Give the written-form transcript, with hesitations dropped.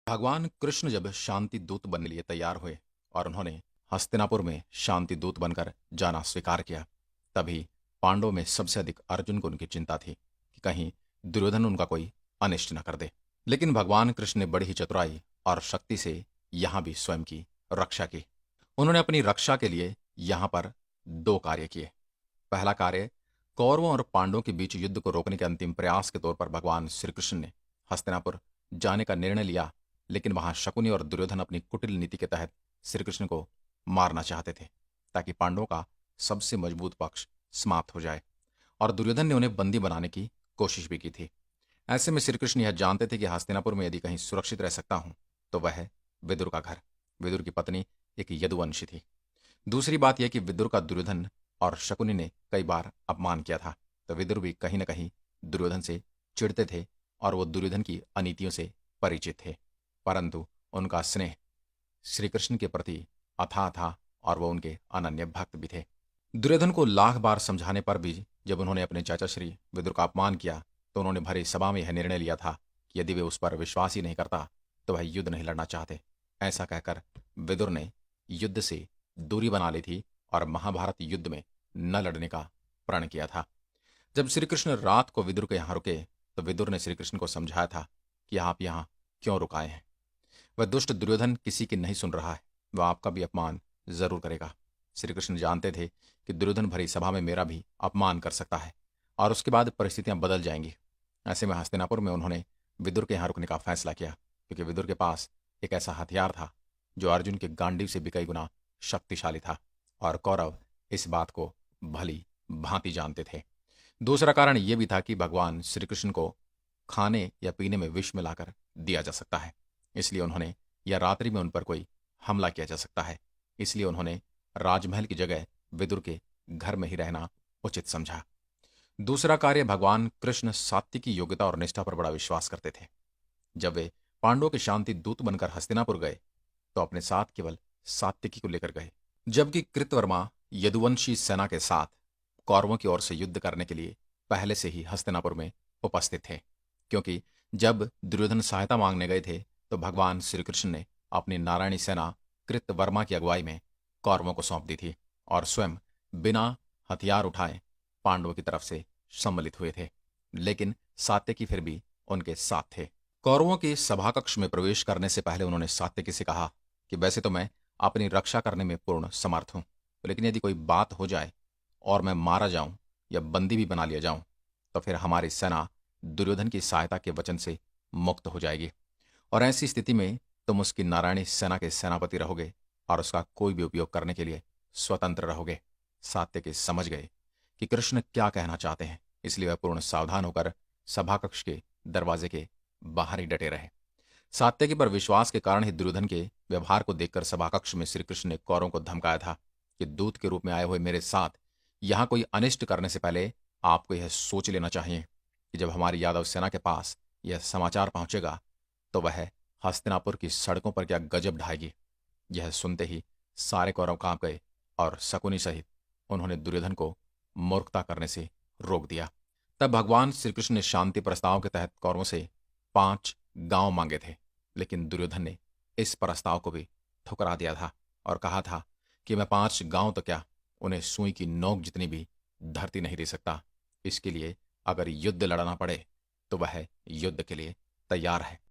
भगवान कृष्ण जब शांति दूत बनने लिए तैयार हुए और उन्होंने हस्तिनापुर में शांति दूत बनकर जाना स्वीकार किया, तभी पांडवों में सबसे अधिक अर्जुन को उनकी चिंता थी कि कहीं दुर्योधन उनका कोई अनिष्ट न कर दे। लेकिन भगवान कृष्ण ने बड़ी ही चतुराई और शक्ति से यहां भी स्वयं की रक्षा की। उन्होंने अपनी रक्षा के लिए यहां पर दो कार्य किए। पहला कार्य, कौरवों और पांडवों के बीच युद्ध को रोकने के अंतिम प्रयास के तौर पर भगवान श्री कृष्ण ने हस्तिनापुर जाने का निर्णय लिया, लेकिन वहां शकुनी और दुर्योधन अपनी कुटिल नीति के तहत श्री कृष्ण को मारना चाहते थे ताकि पांडवों का सबसे मजबूत पक्ष समाप्त हो जाए, और दुर्योधन ने उन्हें बंदी बनाने की कोशिश भी की थी। ऐसे में श्री कृष्ण यह जानते थे कि हस्तिनापुर में यदि कहीं सुरक्षित रह सकता हूं तो वह है विदुर का घर। विदुर की पत्नी एक यदुवंशी थी। दूसरी बात यह कि विदुर का दुर्योधन और शकुनी ने कई बार अपमान किया था, तो विदुर भी कहीं न कहीं दुर्योधन से चिढ़ते थे और वो दुर्योधन की अनीतियों से परिचित थे। परंतु उनका स्नेह श्री कृष्ण के प्रति अथाह था और वो उनके अनन्य भक्त भी थे। दुर्योधन को लाख बार समझाने पर भी जब उन्होंने अपने चाचा श्री विदुर का अपमान किया तो उन्होंने भरी सभा में यह निर्णय लिया था कि यदि वे उस पर विश्वास ही नहीं करता तो वह युद्ध नहीं लड़ना चाहते। ऐसा कहकर विदुर ने युद्ध से दूरी बना ली थी और महाभारत युद्ध में न लड़ने का प्रण किया था। जब श्री कृष्ण रात को विदुर के यहाँ रुके तो विदुर ने श्री कृष्ण को समझाया था कि आप यहाँ क्यों रुकाए हैं। वह दुष्ट दुर्योधन किसी की नहीं सुन रहा है, वह आपका भी अपमान जरूर करेगा। श्री कृष्ण जानते थे कि दुर्योधन भरी सभा में मेरा भी अपमान कर सकता है और उसके बाद परिस्थितियां बदल जाएंगी। ऐसे में हस्तिनापुर में उन्होंने विदुर के यहाँ रुकने का फैसला किया, क्योंकि विदुर के पास एक ऐसा हथियार था जो अर्जुन के गांडीव से भी कई गुना शक्तिशाली था, और कौरव इस बात को भली भांति जानते थे। दूसरा कारण यह भी था कि भगवान श्री कृष्ण को खाने या पीने में विष मिलाकर दिया जा सकता है, इसलिए उन्होंने, या रात्रि में उन पर कोई हमला किया जा सकता है, इसलिए उन्होंने राजमहल की जगह विदुर के घर में ही रहना उचित समझा। दूसरा कार्य, भगवान कृष्ण सात्विकी योग्यता और निष्ठा पर बड़ा विश्वास करते थे। जब वे पांडवों के शांति दूत बनकर हस्तिनापुर गए तो अपने साथ केवल सात्विकी को लेकर गए, जबकि कृतवर्मा यदुवंशी सेना के साथ कौरवों की ओर से युद्ध करने के लिए पहले से ही हस्तिनापुर में उपस्थित थे। क्योंकि जब दुर्योधन सहायता मांगने गए थे तो भगवान श्री कृष्ण ने अपनी नारायणी सेना कृतवर्मा की अगुवाई में कौरवों को सौंप दी थी और स्वयं बिना हथियार उठाए पांडवों की तरफ से सम्मिलित हुए थे। लेकिन सात्यकी फिर भी उनके साथ थे। कौरवों के सभा कक्ष में प्रवेश करने से पहले उन्होंने सात्यकी से कहा कि वैसे तो मैं अपनी रक्षा करने में पूर्ण समर्थ हूं, लेकिन यदि कोई बात हो जाए और मैं मारा जाऊं या बंदी भी बना लिया जाऊं तो फिर हमारी सेना दुर्योधन की सहायता के वचन से मुक्त हो जाएगी, और ऐसी स्थिति में तुम उसकी नारायणी सेना के सेनापति रहोगे और उसका कोई भी उपयोग करने के लिए स्वतंत्र रहोगे। सात्यकी समझ गए कि कृष्ण क्या कहना चाहते हैं, इसलिए वह पूर्ण सावधान होकर सभा कक्ष के दरवाजे के बाहर ही डटे रहे। सात्यकी पर विश्वास के कारण ही दुर्योधन के व्यवहार को देखकर सभा कक्ष में श्री कृष्ण ने कौरवों को धमकाया था कि दूत के रूप में आए हुए मेरे साथ यहां कोई अनिष्ट करने से पहले आपको यह सोच लेना चाहिए कि जब हमारी यादव सेना के पास यह समाचार पहुंचेगा तो वह हस्तिनापुर की सड़कों पर क्या गजब ढाएगी। यह सुनते ही सारे कौरव कांप गए और शकुनी सहित उन्होंने दुर्योधन को मूर्खता करने से रोक दिया। तब भगवान श्री कृष्ण ने शांति प्रस्ताव के तहत कौरवों से 5 गांव मांगे थे, लेकिन दुर्योधन ने इस प्रस्ताव को भी ठुकरा दिया था और कहा था कि मैं 5 गांव तो क्या, उन्हें सुई की नोक जितनी भी धरती नहीं दे सकता। इसके लिए अगर युद्ध लड़ना पड़े तो वह युद्ध के लिए तैयार है।